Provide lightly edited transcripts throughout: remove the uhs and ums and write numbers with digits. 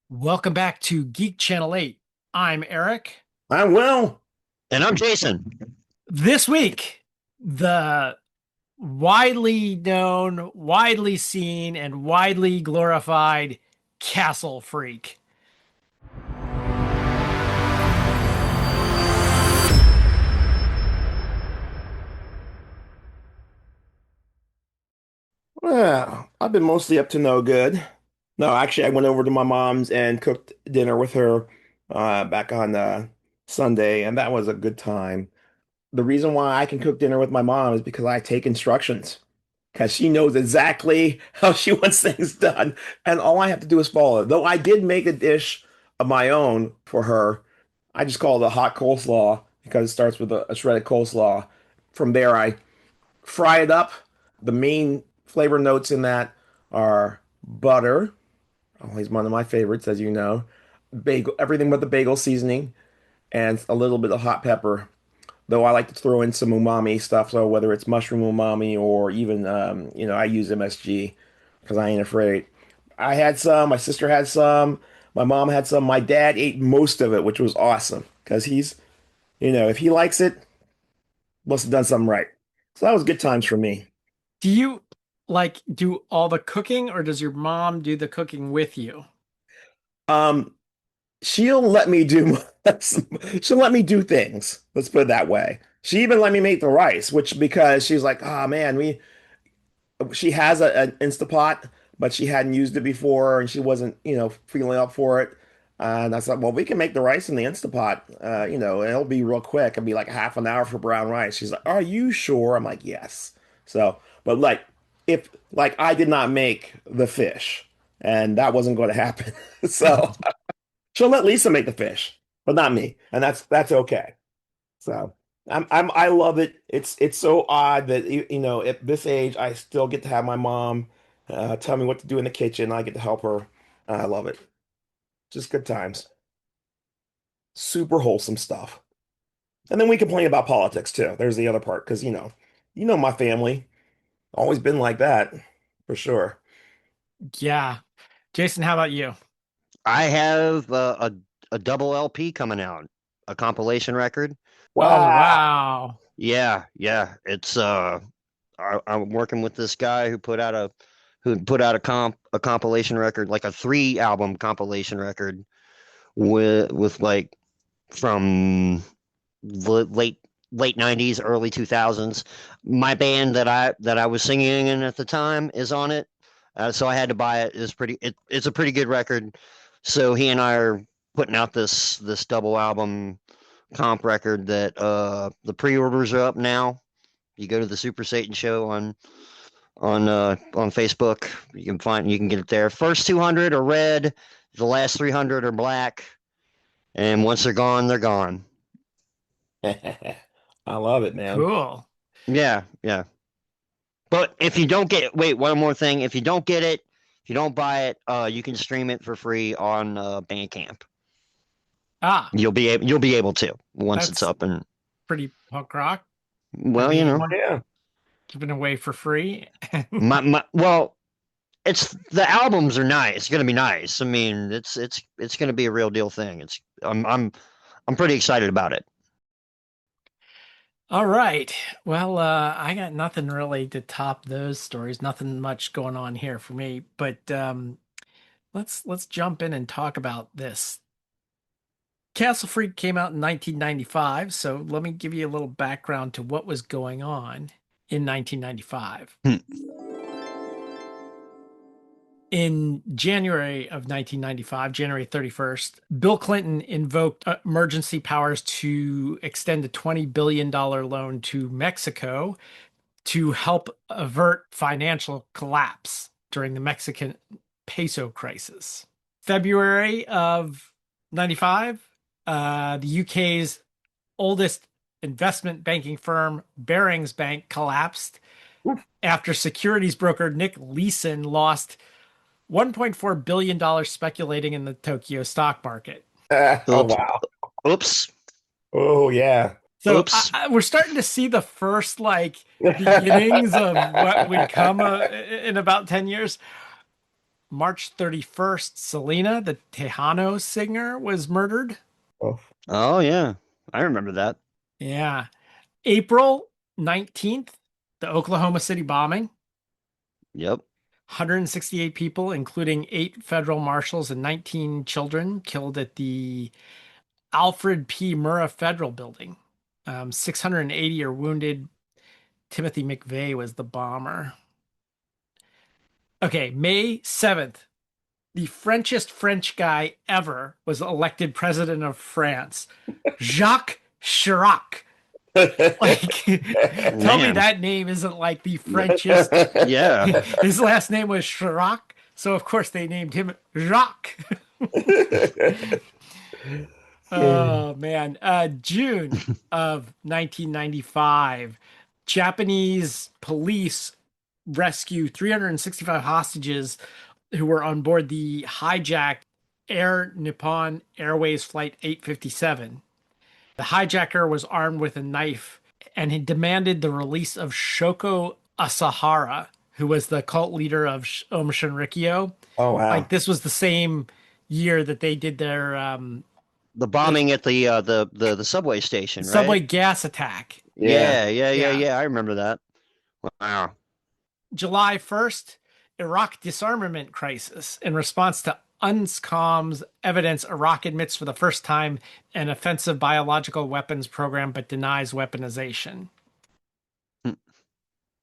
Welcome back to Geek Channel 8. I'm Eric. I will. And I'm Jason. This week, the widely known, widely seen, and widely glorified Castle Freak. Well, I've been mostly up to no good. No, actually, I went over to my mom's and cooked dinner with her back on Sunday, and that was a good time. The reason why I can cook dinner with my mom is because I take instructions, because she knows exactly how she wants things done, and all I have to do is follow it. Though I did make a dish of my own for her. I just call it a hot coleslaw because it starts with a shredded coleslaw. From there, I fry it up. The main flavor notes in that are butter, always one of my favorites, as you know, bagel, everything but the bagel seasoning, and a little bit of hot pepper. Though I like to throw in some umami stuff, so whether it's mushroom umami or even, I use MSG because I ain't afraid. I had some, my sister had some, my mom had some, my dad ate most of it, which was awesome because if he likes it, must have done something right. So that was good times for me. Do you do all the cooking or does your mom do the cooking with you? Um, she'll let me do she'll let me do things. Let's put it that way. She even let me make the rice, which because she's like, oh man, we she has an Instapot, but she hadn't used it before and she wasn't, feeling up for it. And I said, well, we can make the rice in the Instapot. And it'll be real quick. It'll be like half an hour for brown rice. She's like, are you sure? I'm like, yes. So, but like, if like I did not make the fish, and that wasn't going to happen. So she'll let Lisa make the fish, but not me, and that's okay. So I love it. It's so odd that at this age I still get to have my mom tell me what to do in the kitchen. I get to help her. I love it. Just good times. Super wholesome stuff. And then we complain about politics too. There's the other part because my family always been like that for sure. Yeah. Jason, how about you? I have a double LP coming out, a compilation record. Oh, Wow. wow. Yeah. I'm working with this guy who put out a compilation record, like a 3 album compilation record with like from the late 90s, early 2000s. My band that I was singing in at the time is on it. So I had to buy it. It's a pretty good record. So he and I are putting out this double album comp record that the pre-orders are up now. You go to the Super Satan show on Facebook. You can get it there. First 200 are red, the last 300 are black, and once they're gone, they're gone. I love it, man. Cool. Yeah. But if you don't get it, wait, one more thing. If you don't get it, if you don't buy it, you can stream it for free on Bandcamp. Ah, You'll be able to once it's that's up and pretty punk rock. I well, Oh mean, yeah. giving away for free. well, it's the albums are nice. It's gonna be nice. I mean, it's gonna be a real deal thing. I'm pretty excited about it. All right. Well, I got nothing really to top those stories. Nothing much going on here for me. But let's jump in and talk about this. Castle Freak came out in 1995, so let me give you a little background to what was going on in 1995. Hmm. In January of 1995, January 31st, Bill Clinton invoked emergency powers to extend a $20 billion loan to Mexico to help avert financial collapse during the Mexican peso crisis. February of 95, the UK's oldest investment banking firm, Barings Bank, collapsed Oof. after securities broker Nick Leeson lost $1.4 billion speculating in the Tokyo stock market. Oh Oops, wow. oops, Oh yeah. So oops. we're starting to see the first beginnings of what would come in about 10 years. March 31st, Selena, the Tejano singer, was murdered. Oh. Oh yeah, I remember that. Yeah. April 19th, the Oklahoma City bombing. Yep. 168 people, including 8 federal marshals and 19 children, killed at the Alfred P. Murrah Federal Building. 680 are wounded. Timothy McVeigh was the bomber. Okay, May 7th, the Frenchest French guy ever was elected president of France. Jacques Chirac. Like, tell me Man. that name isn't like the Frenchest. Yeah. His last name was Chirac, so of course they named him Jacques. Oh man. June of 1995, Japanese police rescue 365 hostages who were on board the hijacked Air Nippon Airways Flight 857. The hijacker was armed with a knife and he demanded the release of Shoko Asahara, who was the cult leader of Om Shinrikyo. Oh Like wow. this was the same year that they did their The the bombing at the subway station, subway right? gas attack. Yeah. Yeah. Yeah. I remember that. Wow. July 1st, Iraq disarmament crisis. In response to UNSCOM's evidence, Iraq admits for the first time an offensive biological weapons program but denies weaponization.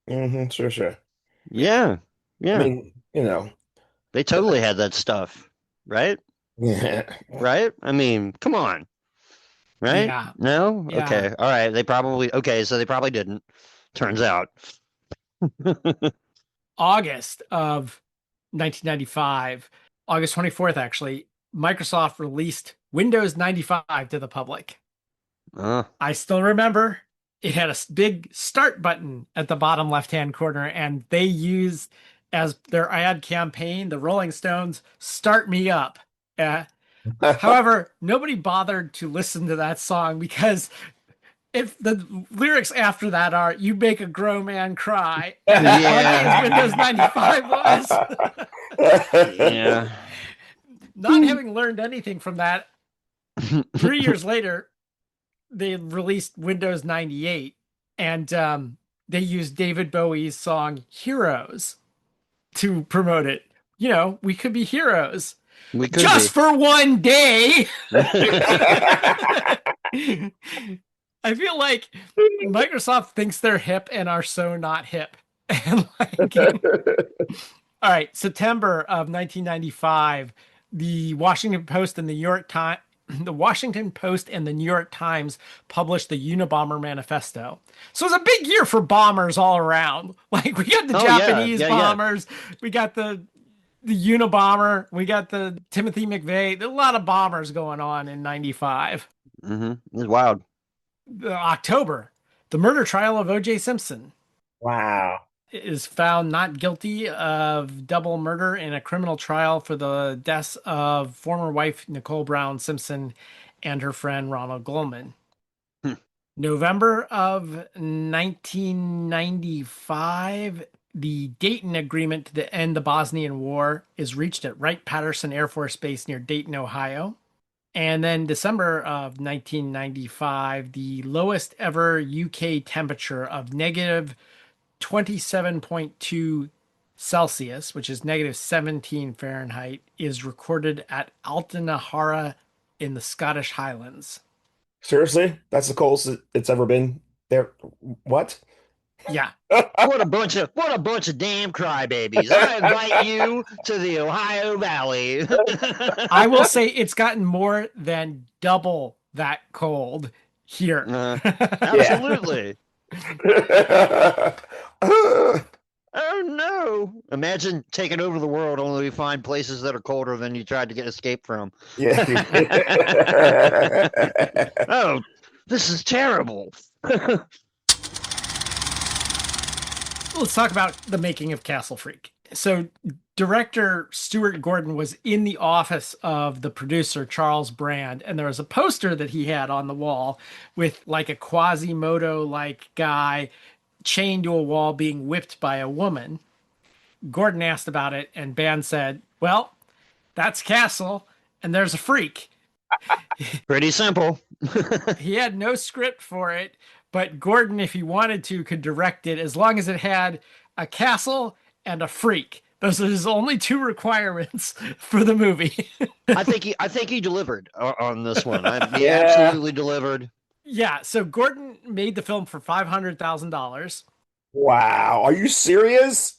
Sure, sure. Yeah. I Yeah. mean, you know. They totally had that stuff, right? Yeah. Right? I mean, come on. Right? Yeah. No? Yeah. Okay. All right. They probably okay, so they probably didn't. Turns out. August of 1995, August 24th, actually, Microsoft released Windows 95 to the public. Uh, I still remember it had a big start button at the bottom left-hand corner, and they used as their ad campaign the Rolling Stones "Start Me Up." However, nobody bothered to listen to that song because if the lyrics after that are "You make a grown man cry" as funny as yeah. Windows 95 was, Yeah. not having learned anything from that, 3 years later, they released Windows 98 and they used David Bowie's song Heroes to promote it. You know, we could be heroes We could just be. for one day. I feel like Microsoft thinks they're hip and are so not hip. And like, all right, September of 1995, the Washington Post and the New York Times, the Washington Post and the New York Times published the Unabomber Manifesto. So it was a big year for bombers all around. Like we got the Oh yeah. Japanese Yeah, yeah. bombers, we got the Unabomber, we got the Timothy McVeigh. There are a lot of bombers going on in 95. It's wild. October, the murder trial of O.J. Simpson Wow. is found not guilty of double murder in a criminal trial for the deaths of former wife Nicole Brown Simpson and her friend Ronald Goldman. Hmm. November of 1995, the Dayton Agreement to end the Bosnian War is reached at Wright-Patterson Air Force Base near Dayton, Ohio. And then December of 1995, the lowest ever UK temperature of negative 27.2 Celsius, which is negative 17 Fahrenheit, is recorded at Altanahara in the Scottish Highlands. Seriously? That's the coldest it's ever been there. What? Yeah. What a bunch of damn crybabies. I invite you to the Ohio Valley. I will say it's gotten more than double that cold here. Yeah. Absolutely. Oh no. Imagine taking over the world only to find places that are colder than you tried to get escape from. Yeah. Oh, this is terrible. Let's talk about the making of Castle Freak. So, director Stuart Gordon was in the office of the producer Charles Brand, and there was a poster that he had on the wall with like a Quasimodo like guy chained to a wall being whipped by a woman. Gordon asked about it, and Band said, "Well, that's Castle, and there's a freak." Pretty simple. He had no script for it, but Gordon, if he wanted to, could direct it as long as it had a castle and a freak. Those are his only two requirements for the movie. I think he delivered on this one. He Yeah. absolutely delivered. Yeah, so Gordon made the film for $500,000. Wow. Are you serious?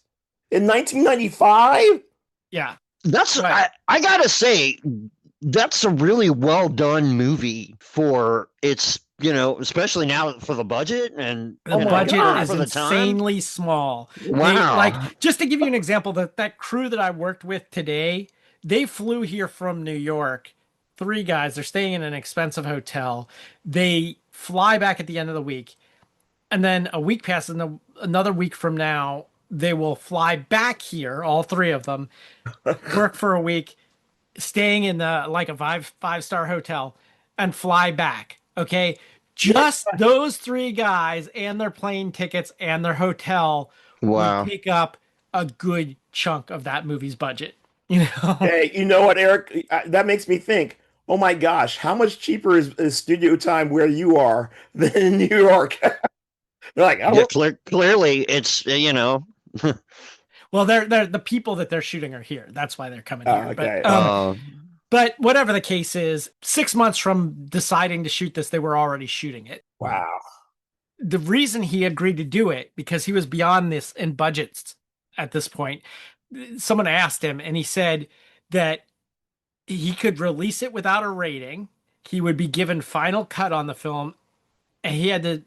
In 1995? Yeah, That's but I gotta say, that's a really well done movie for its, especially now for the budget and the Oh my budget God. is for the time. insanely small. They Wow. like just to give you an example, that crew that I worked with today, they flew here from New York. Three guys, they're staying in an expensive hotel. They fly back at the end of the week, and then a week passes, and another week from now, they will fly back here, all three of them, work for a week, staying in the like a five-star hotel, and fly back. Okay, Yeah. just those three guys and their plane tickets and their hotel would Wow. take up a good chunk of that movie's budget. You know? Hey, you know what, Eric? That makes me think, oh my gosh, how much cheaper is studio time where you are than in New York? They're like, Yeah, oh, clearly it's Well, they're the people that they're shooting are here. That's why they're coming here. But okay. but whatever the case is, 6 months from deciding to shoot this, they were already shooting it. Wow. The reason he agreed to do it because he was beyond this in budgets at this point. Someone asked him, and he said that he could release it without a rating. He would be given final cut on the film, and he had the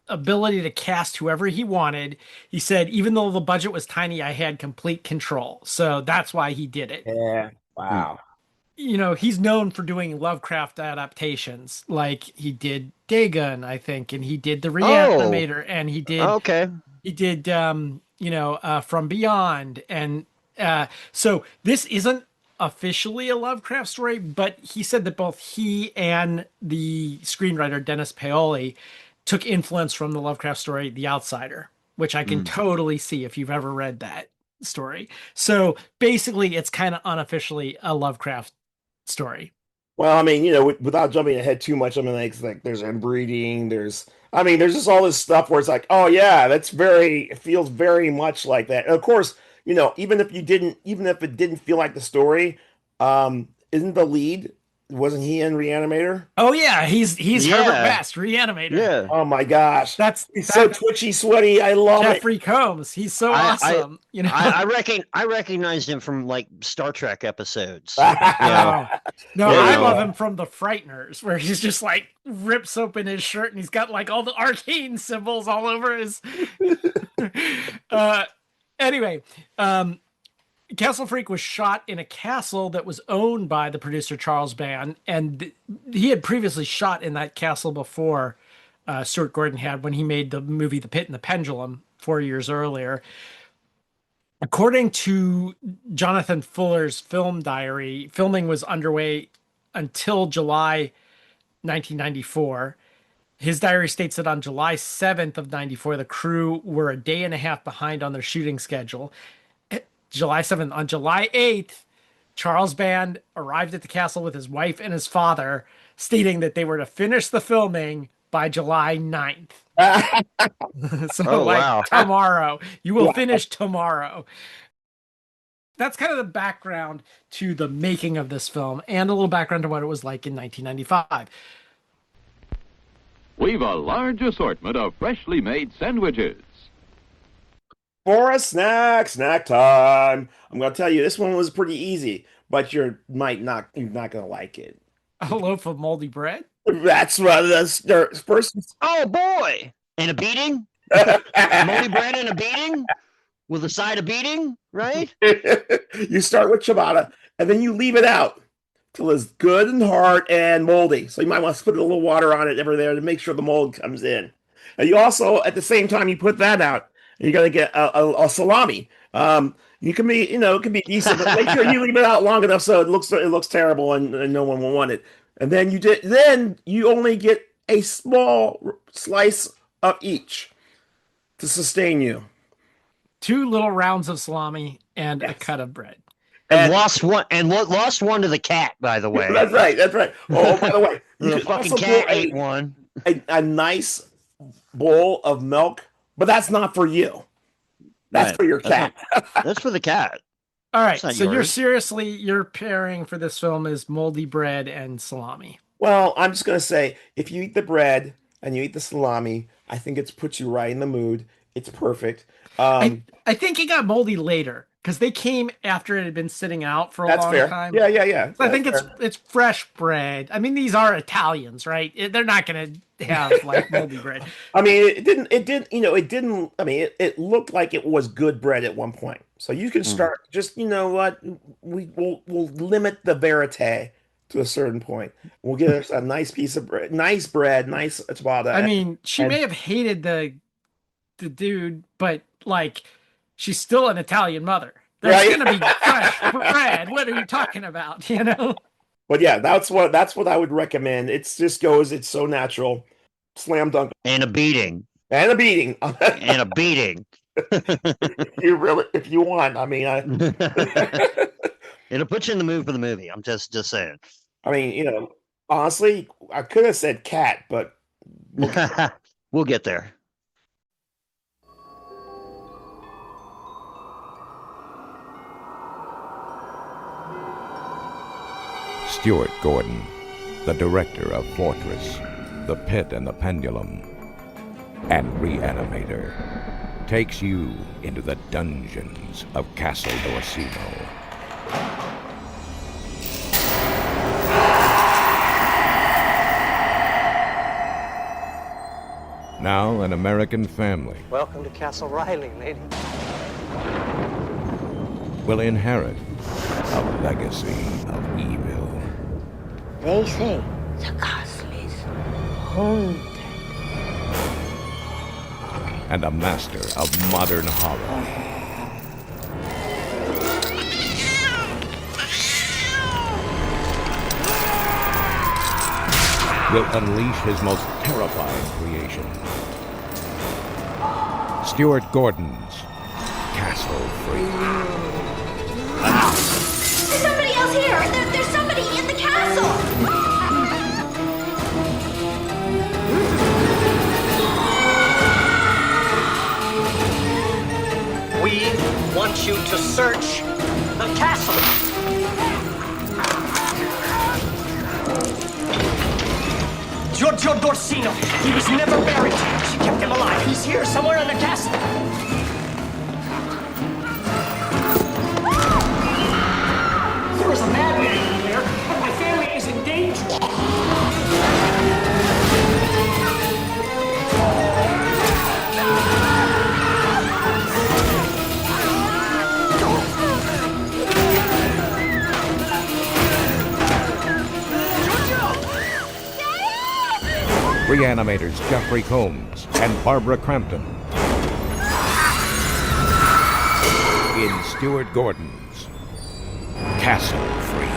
ability to cast whoever he wanted. He said, even though the budget was tiny, I had complete control. So that's why he did it. Yeah. Wow. He's known for doing Lovecraft adaptations. Like he did Dagon, I think, and he did The oh, Reanimator, and okay. he did From Beyond. And so this isn't officially a Lovecraft story, but he said that both he and the screenwriter Dennis Paoli took influence from the Lovecraft story The Outsider, which I can Mm. totally see if you've ever read that story. So basically it's kind of unofficially a Lovecraft story. Well, I mean, without jumping ahead too much, I mean, like, it's like there's inbreeding, there's just all this stuff where it's like, oh yeah, it feels very much like that. And of course, even if it didn't feel like the story, isn't the lead, wasn't he in Reanimator? Oh yeah, he's Herbert Yeah. West, Reanimator. Yeah. Oh my gosh, That's he's so that twitchy, sweaty. I love it. Jeffrey Combs. He's so I I awesome, you I, know. I reckon I recognized him from like Star Trek episodes. Oh. No, You I love know. him from The Frighteners, where he's just like rips open his shirt and he's got like all the arcane symbols all over his. uh, anyway, Castle Freak was shot in a castle that was owned by the producer Charles Band, and he had previously shot in that castle before Stuart Gordon had when he made the movie The Pit and the Pendulum 4 years earlier. According to Jonathan Fuller's film diary, filming was underway until July 1994. His diary states that on July 7th of 94, the crew were a day and a half behind on their shooting schedule. July 7th. On July 8th, Charles Band arrived at the castle with his wife and his father, stating that they were to finish the filming by July 9th. So, Oh like wow. tomorrow, you will Wow. finish tomorrow. That's kind of the background to the making of this film and a little background to what it was like in 1995. We've a large assortment of freshly made sandwiches. For a snack time. I'm gonna tell you, this one was pretty easy, but you're not gonna like it. A loaf of moldy bread. That's what the first. Oh boy. And a beating? Moldy bread and a beating? With a side of beating, right? You start with ciabatta, and then you leave it out till it's good and hard and moldy. So you might want to put a little water on it over there to make sure the mold comes in. And you also, at the same time, you put that out, you're gonna get a salami. You can be, it can be decent, but make sure you leave it out long enough so it looks terrible and no one will want it. And then you only get a small slice of each to sustain you. 2 little rounds of salami and a Yes. cut of bread. And And lost one to the cat, by the way. that's right. That's right. Oh, by the way, you The can fucking also cat get ate one. a nice bowl of milk, but that's not for you. That's Right. for your cat. That's for the cat. All right, It's not so yours. your pairing for this film is moldy bread and salami. Well, I'm just gonna say, if you eat the bread and you eat the salami, I think it's put you right in the mood. It's perfect. I I think it got moldy later because they came after it had been sitting out for a That's long fair. time. Yeah, yeah, yeah. So I That's think fair. it's fresh bread. I mean, these are Italians, right? They're not going to have like moldy bread. I mean, I mean, it looked like it was good bread at one point. So you can start just, you know what? We'll limit the verite to a certain point. We'll get us a nice piece of bread, nice bread, nice ciabatta. I mean, she and may have hated the dude, but like she's still an Italian mother. There's right. going to be fresh bread. What are you talking about? You know? But yeah, that's what I would recommend. It's just goes, it's so natural. Slam dunk And a beating. and a beating. And a beating. You really, if you want. I mean, It'll put you in the mood for the movie. I'm just saying. I mean, honestly, I could have said cat, but We'll get there. Stuart Gordon, the director of Fortress, The Pit and the Pendulum, and Reanimator, takes you into the dungeons of Castle Dorsino. Now an American family Welcome to Castle Riley, lady. will inherit a legacy of evil. They say the castle is haunted. And a master of modern horror will unleash his most terrifying creation. Stuart Gordon's Castle Freak. There's somebody else here! There's somebody in the castle! We want you to search the castle. Giorgio Dorsino. He was never buried. She kept him alive. He's here somewhere in the castle. There is a madman in there, and my family is in danger. Reanimators Jeffrey Combs and Barbara Crampton in Stuart Gordon's Castle Freak.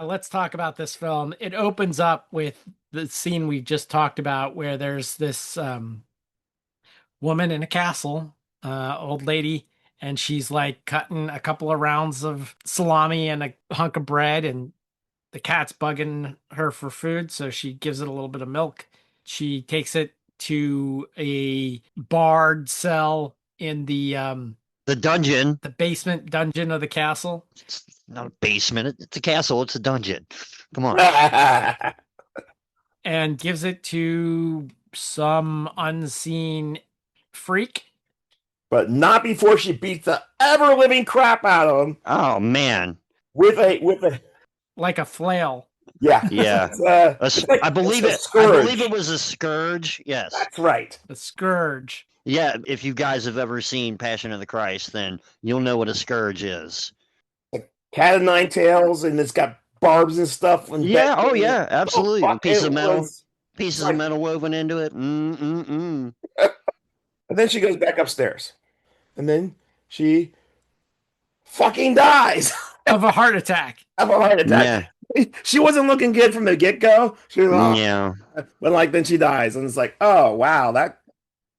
Let's talk about this film. It opens up with the scene we just talked about where there's this woman in a castle, old lady, and she's like cutting a couple of rounds of salami and a hunk of bread, and the cat's bugging her for food, so she gives it a little bit of milk. She takes it to a barred cell in the dungeon. the basement dungeon of the castle. It's not a basement. It's a castle. It's a dungeon. Come on. And gives it to some unseen freak. But not before she beats the ever living crap out of him Oh man. with a Like a flail. yeah. Yeah. It's like- I believe it's a it. I scourge. believe it was a scourge. Yes. That's right. The scourge. Yeah. If you guys have ever seen Passion of the Christ, then you'll know what a scourge is. Cat of nine tails, and it's got barbs and stuff. And Yeah. Oh yeah. Absolutely. fuck, Pieces it of metal. was- Pieces like- of metal woven into it. Mm. And then she goes back upstairs, and then she fucking dies Of a heart attack. of a heart attack. She wasn't looking good from the get go. She was Yeah. but like then she dies, and it's like, oh wow, that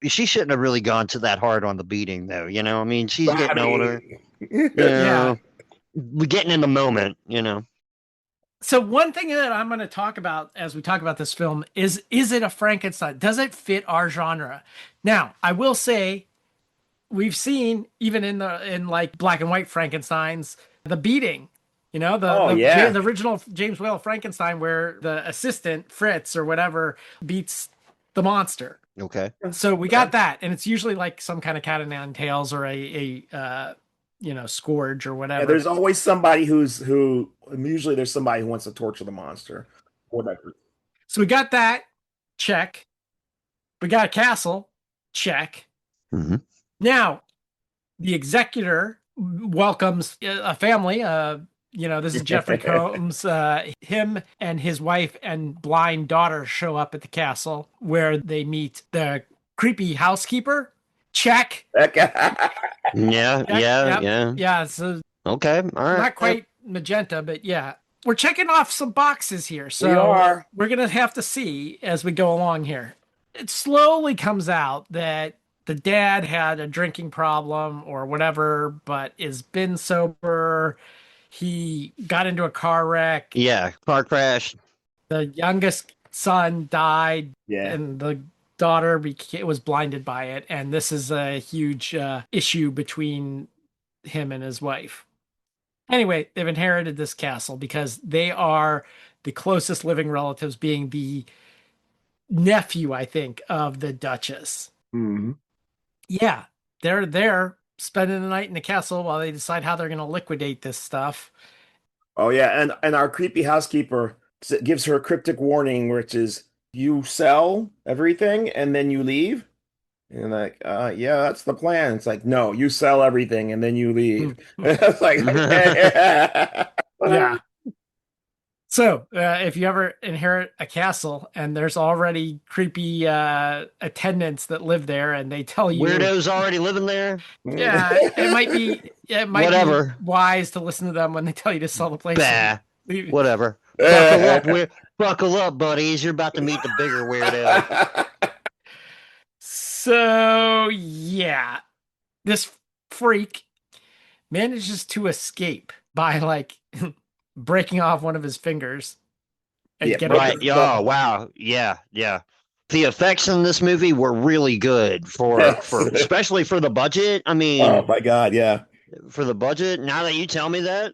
she shouldn't have really gone to that hard on the beating, though. You know, I mean, she's I getting older. mean, You Yeah. know, we're getting in the moment. You know. So one thing that I'm going to talk about as we talk about this film is it a Frankenstein? Does it fit our genre? Now, I will say we've seen even in like black and white Frankensteins the beating. You know, oh yeah, the original James Whale Frankenstein where the assistant Fritz or whatever beats the monster. Okay. So we got that, and it's usually like some kind of cat o' nine tails or a scourge or yeah. whatever. There's always somebody who. Usually, there's somebody who wants to torture the monster. Whatever. So we got that, check. We got a castle, check. Hmm. Now the executor welcomes a family. This is Jeffrey Combs. Him and his wife and blind daughter show up at the castle where they meet the creepy housekeeper. Check. Yeah. Check. Yeah. Yep. Yeah. Yeah. So Okay. All right. not quite magenta, but yeah. We're checking off some boxes here. We So are. we're going to have to see as we go along here. It slowly comes out that the dad had a drinking problem or whatever, but has been sober. He got into a car wreck. Yeah. Car crash. The youngest son died, Yeah. and the daughter was blinded by it. And this is a huge issue between him and his wife. Anyway, they've inherited this castle because they are the closest living relatives, being the nephew, I think, of the Duchess. Mhm. Yeah, they're there spending the night in the castle while they decide how they're going to liquidate this stuff. Oh yeah, and our creepy housekeeper gives her a cryptic warning, which is you sell everything and then you leave. And like, yeah, that's the plan. It's like, no, you sell everything and then you leave. It's like, okay. Yeah. So, if you ever inherit a castle and there's already creepy attendants that live there, and they tell you Weirdos already living there. yeah, it might be Whatever. wise to listen to them when they tell you to sell the place. Bah. Leave. Whatever. Buckle up, buckle up, buddies. You're about to meet the bigger weirdo. So yeah, this freak manages to escape by like breaking off one of his fingers and Yeah, getting Right. Oh, wow. Yeah. Yeah. The effects in this movie were really good for especially for the budget. I mean, oh my God, yeah. for the budget. Now that you tell me that,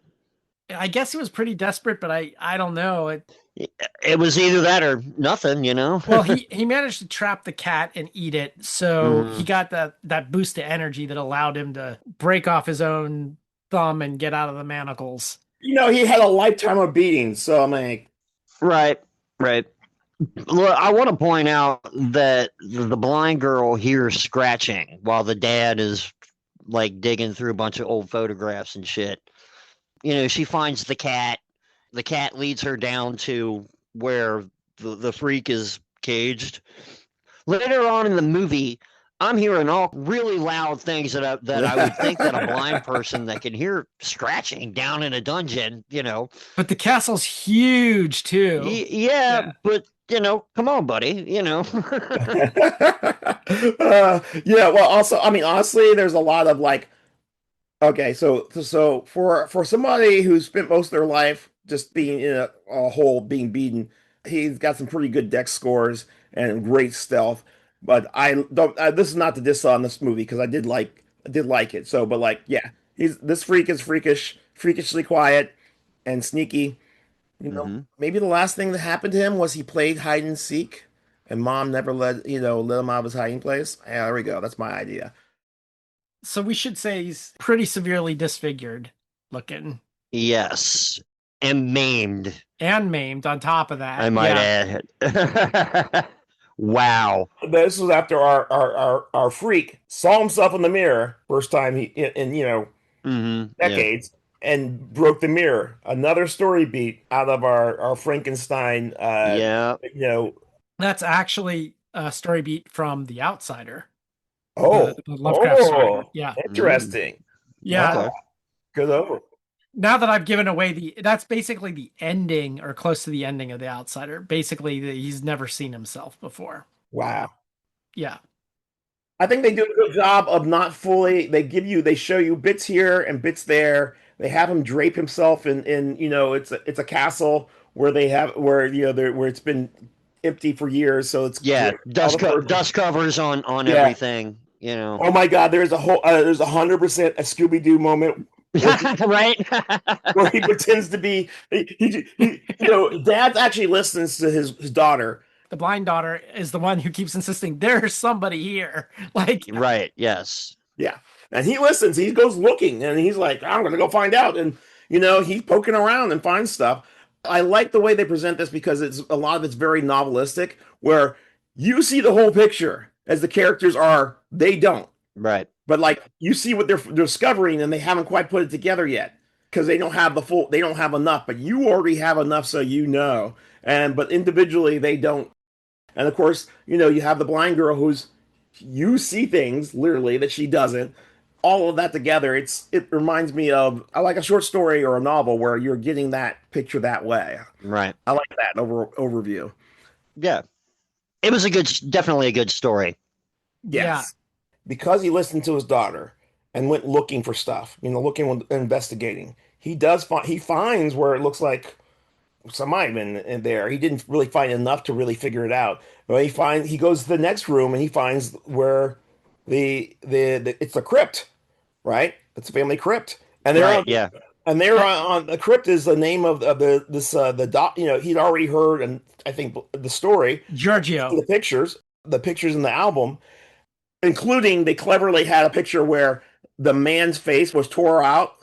I guess he was pretty desperate, but I don't know. it was either that or nothing, you know? Well, he managed to trap the cat and eat it, so Mm. he got that boost of energy that allowed him to break off his own thumb and get out of the manacles. You know, he had a lifetime of beatings, so I'm like, Right. Right. Look, I want to point out that the blind girl hears scratching while the dad is like digging through a bunch of old photographs and shit. You know, she finds the cat. The cat leads her down to where the freak is caged. Later on in the movie, I'm hearing all really loud things that I would think that a blind person that can hear scratching down in a dungeon, you know. But the castle's huge too. Yeah, but you know, come on, buddy, you know. yeah. Well, also, I mean, honestly, there's a lot of like, okay, so for somebody who spent most of their life just being in a hole, being beaten, he's got some pretty good dex scores and great stealth. But I don't. This is not to diss on this movie because I did like it. So, but like, yeah, this freak is freakishly quiet and sneaky. You know, Mhm. maybe the last thing that happened to him was he played hide and seek, and mom never let him out of his hiding place. Yeah, there we go. That's my idea. So we should say he's pretty severely disfigured looking Yes, and maimed, and maimed on top of that. I might Yeah. add. Wow. This was after our freak saw himself in the mirror first time in Mm-hmm. decades and broke the mirror. Another story beat out of our Frankenstein. Yeah. You know. That's actually a story beat from The Outsider. Oh, The Lovecraft story. Yeah. Interesting. Yeah. Okay. Good over. Now that I've given away that's basically the ending or close to the ending of The Outsider. Basically, he's never seen himself before. Wow. Yeah. I think they do a good job of not fully. They show you bits here and bits there. They have him drape himself in it's a castle where they have where where it's been empty for years, so it's Yeah, all the person. dust covers on Yeah. everything, you know. Oh my God, there's 100% a Scooby-Doo moment Right? where he pretends to be dad actually listens to his daughter. The blind daughter is the one who keeps insisting there's somebody here. Like, Right, yes. Yeah. And he listens, he goes looking and he's like, I'm gonna go find out. And he's poking around and finds stuff. I like the way they present this because it's a lot of it's very novelistic, where you see the whole picture as the characters are, they don't. Right. But like you see what they're discovering and they haven't quite put it together yet because they don't have enough, but you already have enough so but individually they don't. And of course, you have the blind girl who's you see things literally that she doesn't. All of that together, it reminds me of I like a short story or a novel where you're getting that picture that way. Right. I like that overview. Yeah. It was definitely a good story. Yes. Because he listened to his daughter and went looking for stuff, looking, investigating. He finds where it looks like some might have been in there. He didn't really find enough to really figure it out. But he goes to the next room and he finds where it's a crypt, right? It's a family crypt, and yeah. And they're on the crypt is the name of the doc. He'd already heard, and I think the story, Giorgio, the pictures in the album, including they cleverly had a picture where the man's face was tore out.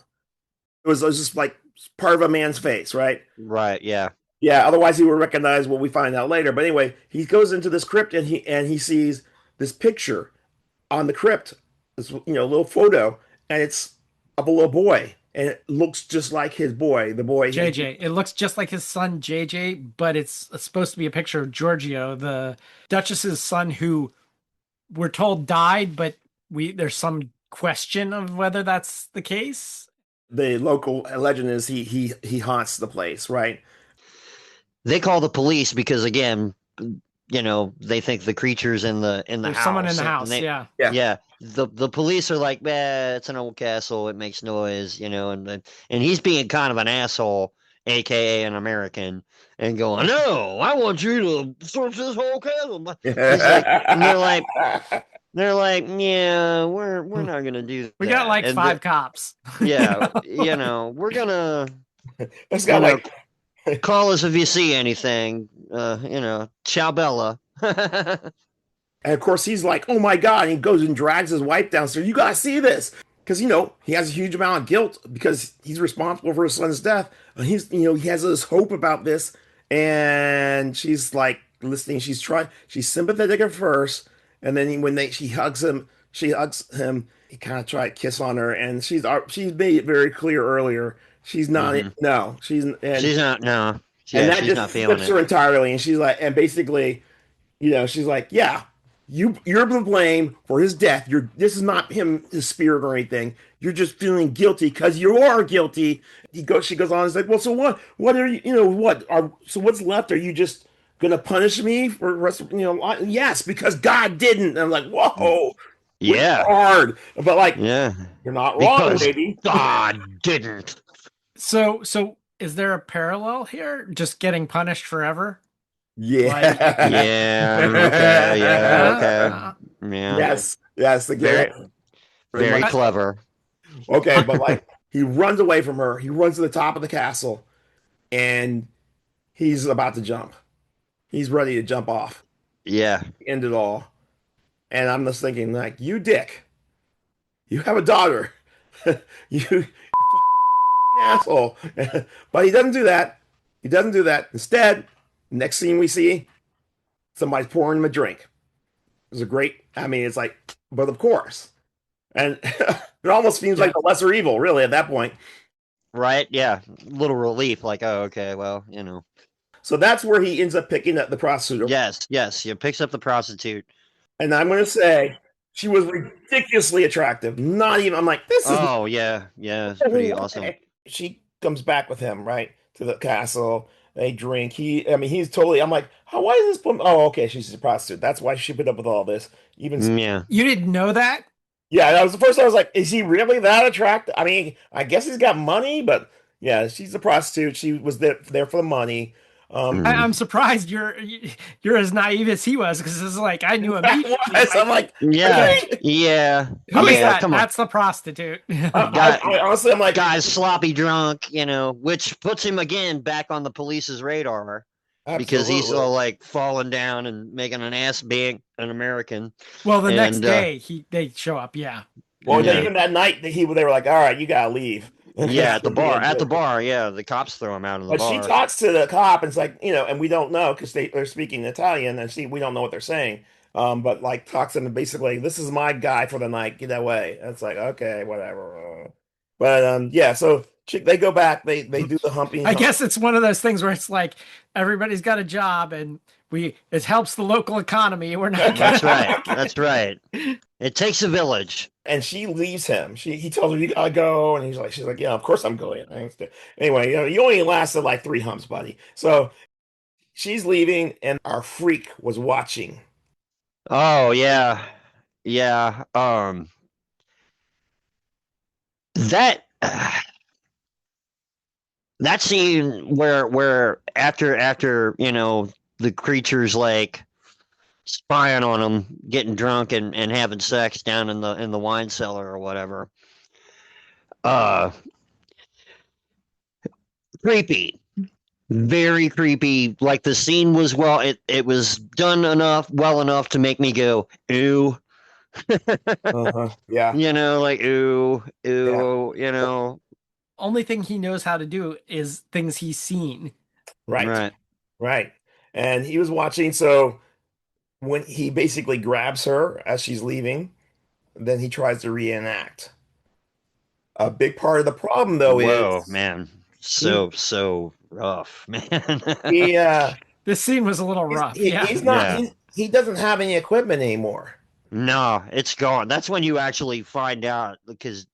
It was just like part of a man's face, right? Right, yeah. Yeah, otherwise he would recognize what we find out later. But anyway, he goes into this crypt and he sees this picture on the crypt, this little photo, and it's of a little boy, and it looks just like his boy, the boy JJ. It looks just like his son JJ, but it's supposed to be a picture of Giorgio, the Duchess's son, who we're told died, but there's some question of whether that's the case. The local legend is he haunts the place, right? They call the police because again, they think the creature's in the There's house. someone in the house, yeah. The police are like, it's an old castle, it makes noise, and he's being kind of an asshole, aka an American, and going, no, I want you to search this whole castle. He's like, and they're like, yeah, we're not gonna do that. We got like five cops. Yeah, we're gonna. Let's go like. Call us if you see anything. Ciao Bella. And of course, he's like, "Oh my God!" And he goes and drags his wife downstairs. You gotta see this, because he has a huge amount of guilt because he's responsible for his son's death. And he has this hope about this, and she's like listening. She's sympathetic at first, and then she hugs him. He kind of tried to kiss on her, and she's made it very clear earlier. She's not. Mm-hmm. No, she's not. No. Yeah, and that she's just not feeling flips her entirely. And she's like, and basically, she's like, yeah, you're to blame for his death. This is not his spirit or anything. You're just feeling guilty because you are guilty. She goes on and is like, well, so what? What are so what's left? Are you just gonna punish me for the rest of, yes, because God didn't. And I'm like, whoa. Yeah. Hard. But like, yeah, you're not wrong, because baby. God didn't. So is there a parallel here? Just getting punished forever? Yeah. Like, yeah. Okay. Yeah. Okay. Yeah. Yes. Very clever. Okay, but like he runs away from her. He runs to the top of the castle, and he's about to jump. He's ready to jump off. Yeah. End it all. And I'm just thinking, like, you dick. You have a daughter. you asshole. But he doesn't do that. Instead, next scene we see, somebody's pouring him a drink. It's it's like, but of course. And it almost seems like the lesser evil, really, at that point. Right, yeah. Little relief, like, oh, okay, well, So that's where he ends up picking up the prostitute. Yes, he picks up the prostitute. And I'm going to say, she was ridiculously attractive. Not even, I'm like, this is... Oh, yeah, it's pretty awesome. She comes back with him, right, to the castle. They drink. I mean, he's totally. I'm like, how? Why is this woman? Oh, okay, she's a prostitute. That's why she put up with all this. Even Yeah. You didn't know that? yeah, that was the first. I was like, is he really that attractive? I mean, I guess he's got money, but yeah, she's a prostitute. She was there for the money. Mm. I'm surprised you're as naive as he was because it's like I knew I immediately. was. I'm like, Yeah. Really? Yeah. Who is Yeah. that? Come on. That's the prostitute. Guy, I honestly, I'm like, guy's sloppy drunk, which puts him again back on the police's radar because he's all absolutely. like falling down and making an ass being an American. Well, the next And day they show up. Yeah. Well, And yeah, they even that night, they were like, all right, you gotta leave. yeah, at the bar, Yeah. yeah, the cops throw him out of the But she bar. talks to the cop, and it's like, and we don't know because they're speaking Italian, and we don't know what they're saying. But like talks to them basically, this is my guy for the night, get away. And it's like, okay, whatever. But yeah, so they go back, they do the humping. I guess it's one of those things where it's like everybody's got a job and it helps the local economy. We're not That's right. gonna That's right. It takes a village. And she leaves him. He tells her you gotta go, and she's like, yeah, of course I'm going. Anyway, you only lasted like 3 humps, buddy. So she's leaving, and our freak was watching. Oh yeah, yeah. That that scene where after the creature's like spying on him, getting drunk and having sex down in the wine cellar or whatever. Uh, Creepy, very creepy. Like the scene was it was done well enough to make me go ew. Yeah, Like ooh, yeah, ooh. only thing he knows how to do is things he's seen. right, Right. right. And he was watching. So when he basically grabs her as she's leaving, then he tries to reenact. A big part of the problem, though, Whoa, is man. he, So rough, man. he This scene was a little rough. Yeah. he's not Yeah. he doesn't have any equipment anymore. No, it's gone. That's when you actually find out because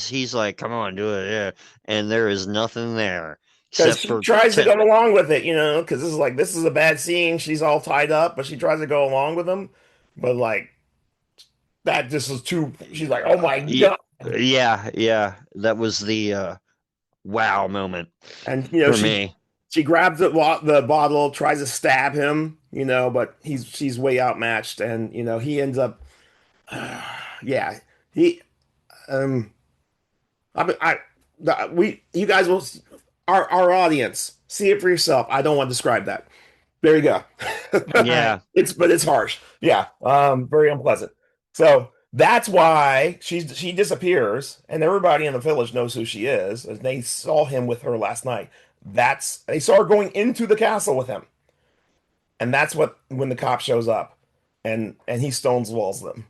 he's like, "Come on, do it," yeah, and there is nothing there Because except she for tries to go along with it, because this is a bad scene. She's all tied up, but she tries to go along with him. But like that just is too. She's like, oh my God. yeah. That was the wow moment And for she me. she grabs the bottle, tries to stab him, but she's way outmatched, and he ends up. Yeah, he um. You guys will our audience see it for yourself. I don't want to describe that. There you go. Yeah, It's harsh. Yeah. Very unpleasant. So that's why she disappears, and everybody in the village knows who she is. And they saw him with her last night. They saw her going into the castle with him, and that's when the cop shows up, and he stones walls them.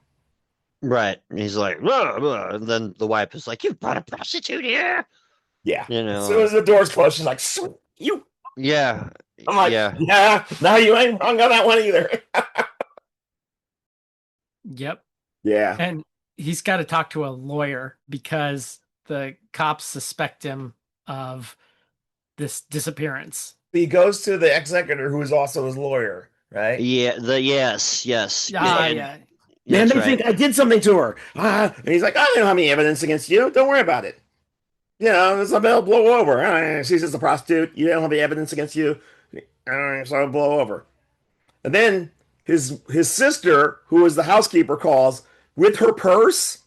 right. He's like, "Blah, blah," and then the wife is like, "You brought a prostitute here," Yeah. you As know. soon as the doors close, she's like, "Sweet, you." Yeah, I'm like, yeah, yeah. No, you ain't wrong on that one either. Yep. Yeah. And he's got to talk to a lawyer because the cops suspect him of this disappearance. He goes to the executor, who is also his lawyer, right? yeah. Yes, Ah, and yeah. Man, that's they right. think I did something to her. And he's like, I don't have any evidence against you. Don't worry about it. Something will blow over. She's just a prostitute. You don't have any evidence against you. So it'll blow over. And then his sister, who is the housekeeper, calls with her purse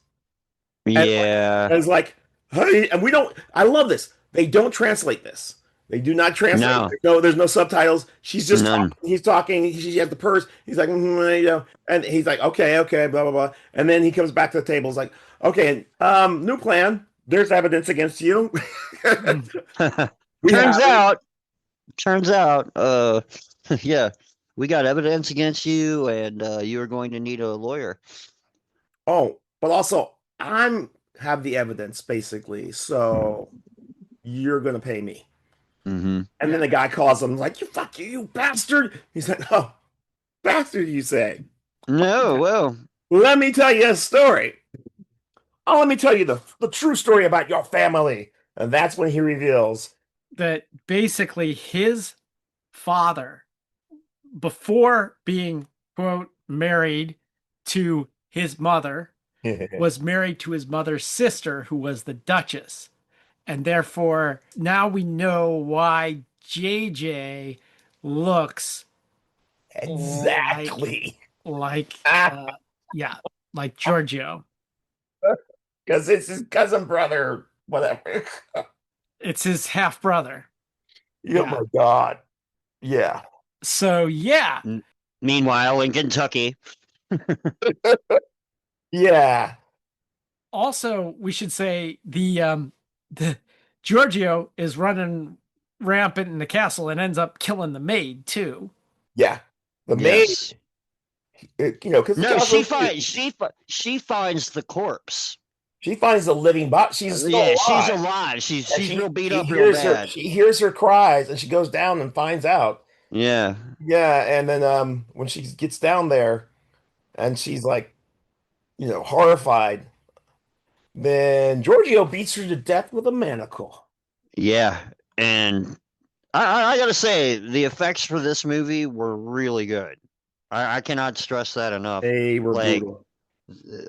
and Yeah, is like, hey, and we don't. I love this. They don't translate this. They do not translate. no, There's no subtitles. She's just none. talking. He's talking. She has the purse. He's like, and he's like, okay, blah blah blah. And then he comes back to the table. He's like, okay, new plan. There's evidence against you. We turns have- out, turns out, yeah, we got evidence against you, and you are going to need a lawyer. Oh, but also have the evidence basically. So you're gonna pay me. Mm-hmm. And then the guy calls him like, you bastard. He's like, oh, bastard, you say? No, well, Let me tell you a story. Oh, let me tell you the true story about your family. And that's when he reveals, That basically his father, before being, quote, married to his mother, was married to his mother's sister, who was the Duchess. And therefore, now we know why JJ looks like, Exactly. like, Ah, uh, yeah, like Giorgio. because it's his cousin brother, whatever. It's his half brother. Oh Yeah. my God. Yeah. So, yeah. Meanwhile, in Kentucky, Yeah. Also, we should say the Giorgio is running rampant in the castle and ends up killing the maid too. Yeah. The maid, yes. because the No, castle, she finds the corpse. she finds the living body. She's still Yeah, she's alive. alive. She's And she's real beat she up real hears her, bad. she hears her cries and she goes down and finds out. Yeah. Yeah. And then when she gets down there and she's like, horrified, then Giorgio beats her to death with a manacle. Yeah. And I gotta say, the effects for this movie were really good. I cannot stress that enough. They were Like, brutal.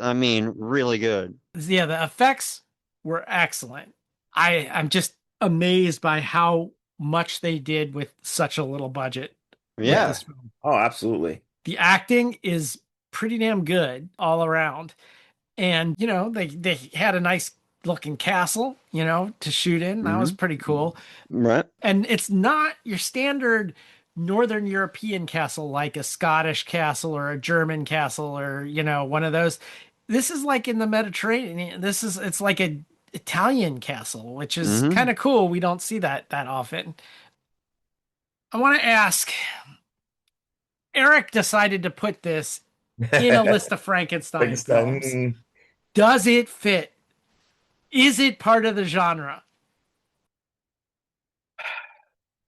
I mean, really good. Yeah, the effects were excellent. I'm just amazed by how much they did with such a little budget with Yeah. this film. Oh, absolutely. The acting is pretty damn good all around. And they had a nice looking castle, to shoot in. That was Hmm. pretty cool. Right. And it's not your standard Northern European castle like a Scottish castle or a German castle or, one of those. This is like in the Mediterranean. It's like a Italian castle, which is kind Hmm. of cool. We don't see that often. I want to ask, Eric decided to put this in a list of Frankenstein films. Frankenstein. Does it fit? Is it part of the genre?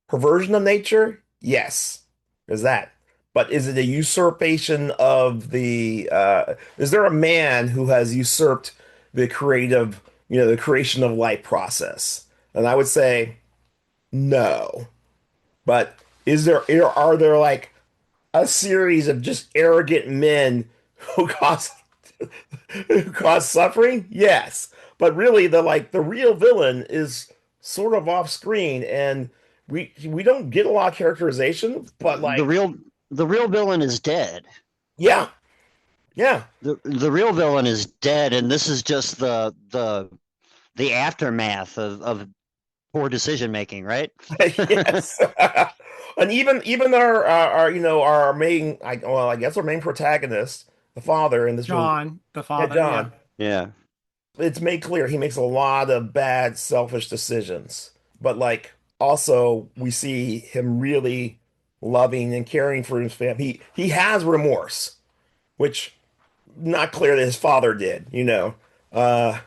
Perversion of nature? Yes. There's that. But is it a usurpation of is there a man who has usurped the creative, the creation of life process? And I would say no. But are there like a series of just arrogant men who cause who cause suffering? Yes. But really the real villain is sort of off screen and we don't get a lot of characterization, but The like real the real villain is dead. yeah. Yeah. The real villain is dead, and this is just the aftermath of poor decision making, right? Yes. And even our main I guess our main protagonist, the father in this movie, John, the yeah, father. Yeah. John. Yeah. It's made clear he makes a lot of bad, selfish decisions. But like also we see him really loving and caring for his family. He has remorse, which not clear that his father did. Uh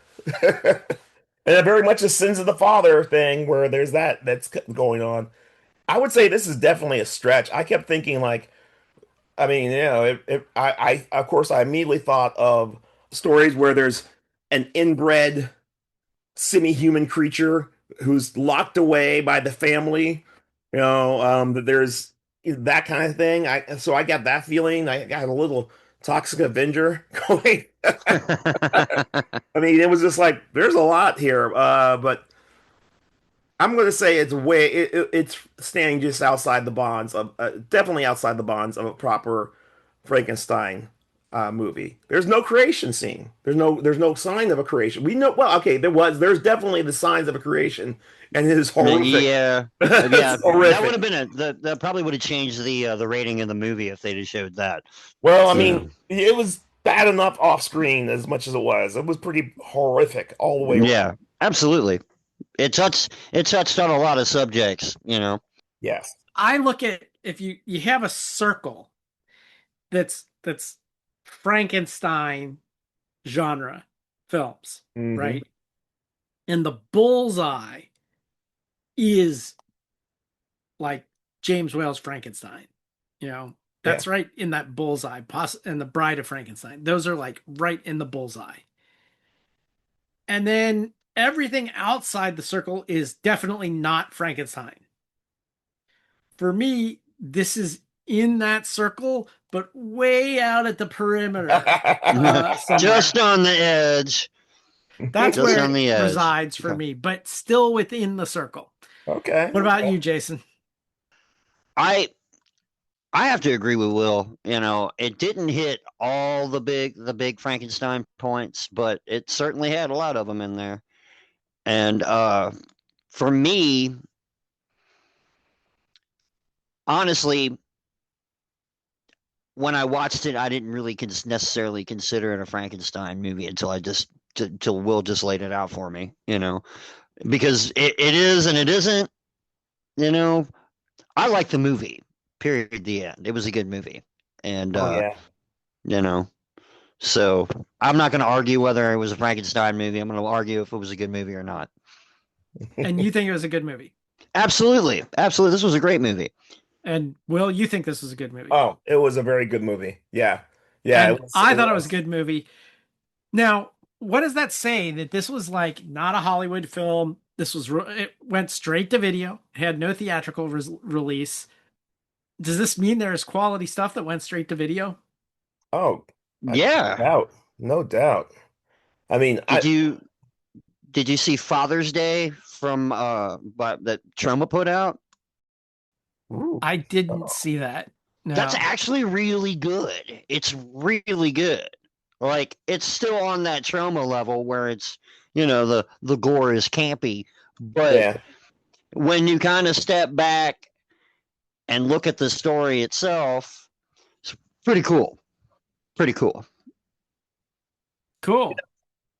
and very much a sins of the father thing where there's that's going on. I would say this is definitely a stretch. I kept thinking like, I mean, I of course I immediately thought of stories where there's an inbred semi-human creature who's locked away by the family. That there's that kind of thing. I got that feeling. I got a little Toxic Avenger going. I mean, it was just like there's a lot here, but I'm going to say it's standing just outside the bonds of definitely outside the bonds of a proper Frankenstein movie. There's no creation scene. There's no sign of a creation. We know well, okay, there's definitely the signs of a creation, and it is horrific. Yeah. It's Yeah. That would horrific. have been that probably would have changed the rating of the movie if they'd have showed that. Well, I You mean, know. it was bad enough off screen as much as it was. It was pretty horrific all the way around. Yeah. Absolutely. It touched on a lot of subjects. Yes. I look at, if you have a circle that's Frankenstein genre films, Hmm. right? And the bullseye is like James Whale's Frankenstein. Yeah. That's right in that bullseye. And the Bride of Frankenstein. Those are like right in the bullseye. And then everything outside the circle is definitely not Frankenstein. for me, this is in that circle, but way out at the perimeter Just somewhere. on the edge. That's Just where on it the edge. resides for me, but still within the circle. Okay. What about you, Jason? I I have to agree with Will. You know, it didn't hit all the big Frankenstein points, but it certainly had a lot of them in there. And for me, honestly, when I watched it, I didn't really necessarily consider it a Frankenstein movie until till Will just laid it out for me. You know, because it is and it isn't. You know, I like the movie. Period. The end. It was a good movie, and Oh yeah. you know, so I'm not going to argue whether it was a Frankenstein movie. I'm going to argue if it was a good movie or not. And you think it was a good movie? Absolutely, absolutely. This was a great movie. And Will, you think this was a good movie? Oh, it was a very good movie. Yeah. Yeah, And it was. I It thought it was a was. good movie. Now, what does that say? That this was like not a Hollywood film. This was it went straight to video, had no theatrical release. Does this mean there's quality stuff that went straight to video? Oh, no Yeah. doubt. No doubt. I mean, Did you did you see Father's Day from that Troma put out? ooh, I didn't oh, see that. That's No. actually really good. It's really good. Like it's still on that Troma level where it's the gore is campy, but yeah. when you kind of step back and look at the story itself, it's pretty cool. Pretty cool. Cool.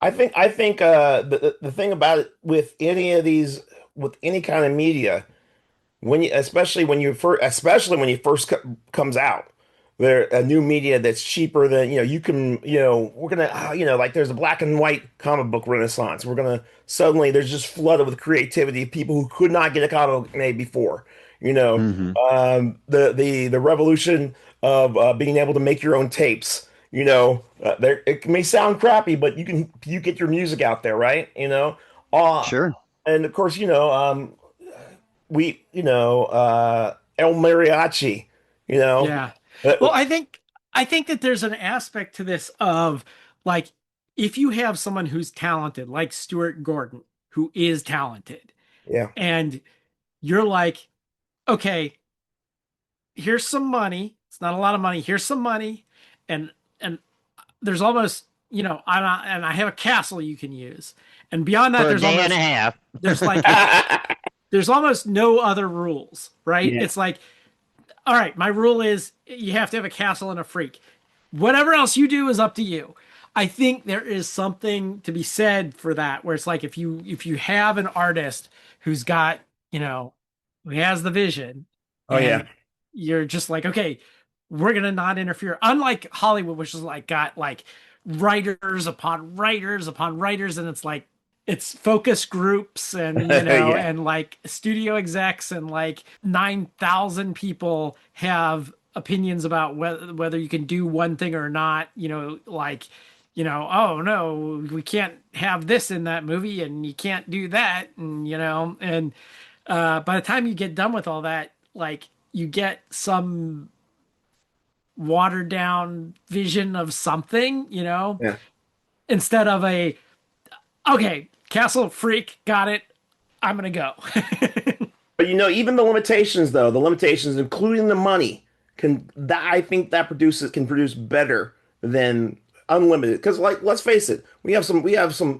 I think the thing about it with any of these with any kind of media when you especially when you first comes out there a new media that's cheaper than you can we're gonna like there's a black and white comic book renaissance. We're gonna suddenly there's just flooded with creativity of people who could not get a comic book made before. You know, Hmm. the revolution of being able to make your own tapes. There it may sound crappy, but you get your music out there, right? Uh, Sure. and of course, El Mariachi, you know, Yeah. Uh, Well, I think that there's an aspect to this of like if you have someone who's talented, like Stuart Gordon, who is talented, yeah, and you're like, okay, here's some money. It's not a lot of money. Here's some money, and there's almost and I have a castle you can use, and beyond that, For a day and a half. there's like there's almost no other rules, right? yeah, It's like, all right, my rule is you have to have a castle and a freak. Whatever else you do is up to you. I think there is something to be said for that, where it's like if you have an artist who's got, who has the vision, oh yeah, and you're just like, okay, we're gonna not interfere. Unlike Hollywood, which is like got like writers upon writers upon writers, and it's like it's focus groups and yeah, and like studio execs and like 9,000 people have opinions about whether you can do one thing or not, like oh no, we can't have this in that movie and you can't do that, and and by the time you get done with all that, like you get some watered down vision of something, yeah. instead of a okay, castle freak, got it. I'm gonna go. But even the limitations, though, the limitations, including the money, I think that produces can produce better than unlimited. Because, like, let's face it, we have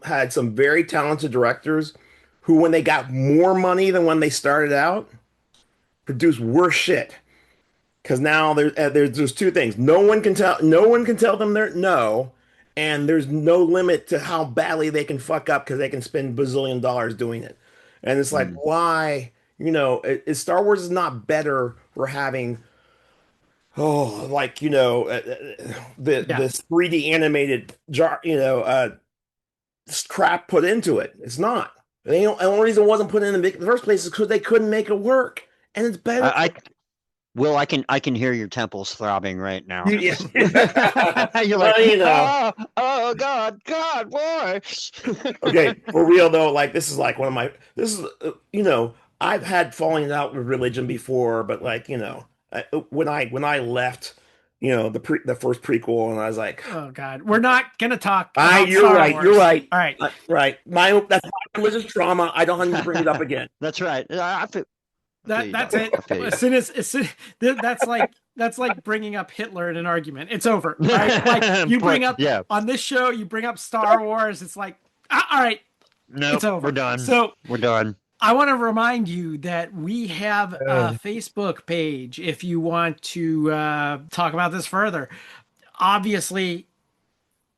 had some very talented directors who, when they got more money than when they started out, produced worse shit. Because now there's two things. No one can tell them they're no, and there's no limit to how badly they can fuck up because they can spend bazillion dollars doing it. And it's like, Mm. why? Star Wars is not better for having like Yeah. this 3D animated jar crap put into it. It's not. The only reason it wasn't put in the first place is because they couldn't make it work, and it's better I, for I Will, I can hear your temples throbbing right now. you. You're like, Well, oh God, why? Okay, for real though, like this is like one of my this is I've had falling out with religion before, but like, when I left, the first prequel, and I was like, Oh God, we're not gonna talk I, about you're Star right, you're Wars. right, All right, right. That's my religious trauma. I don't need to bring it up again. That's right. I feel you, that's dog. it. I feel you. That's like bringing up Hitler in an argument. It's over. All right, like you bring up Yeah. on this show, you bring up Star Wars. It's like, all right, Nope. it's over. We're done. So We're done. I want to remind you that we have a Facebook page if you want to talk about this further. Obviously,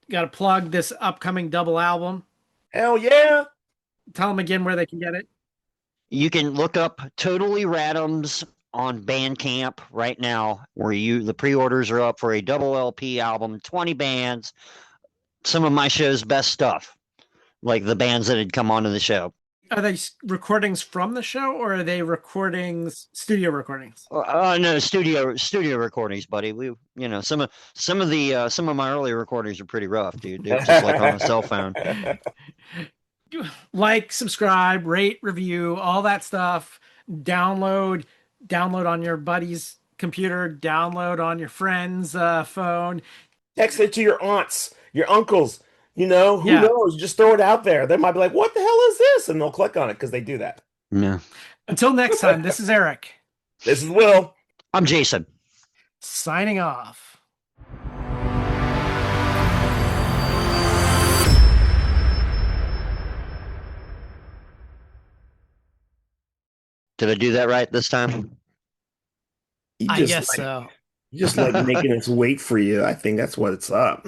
got to plug this upcoming double album. Hell yeah. Tell them again where they can get it. You can look up Totally Radums on Bandcamp right now, where the pre-orders are up for a double LP album, 20 bands, some of my show's best stuff, like the bands that had come onto the show. Are they recordings from the show, or are they recordings, studio recordings? No, studio recordings, buddy. Some of my early recordings are pretty rough, dude. They're just like on a cell phone. Like, subscribe, rate, review, all that stuff. Download on your buddy's computer, download on your friend's phone. Text it to your aunts, your uncles. Who Yeah. knows? Just throw it out there. They might be like, "What the hell is this?" And they'll click on it because they do that. Yeah. Until next time, this is Eric. This is Will. I'm Jason. Signing off. Did I do that right this time? I guess so. You just like making us wait for you. I think that's what it's up.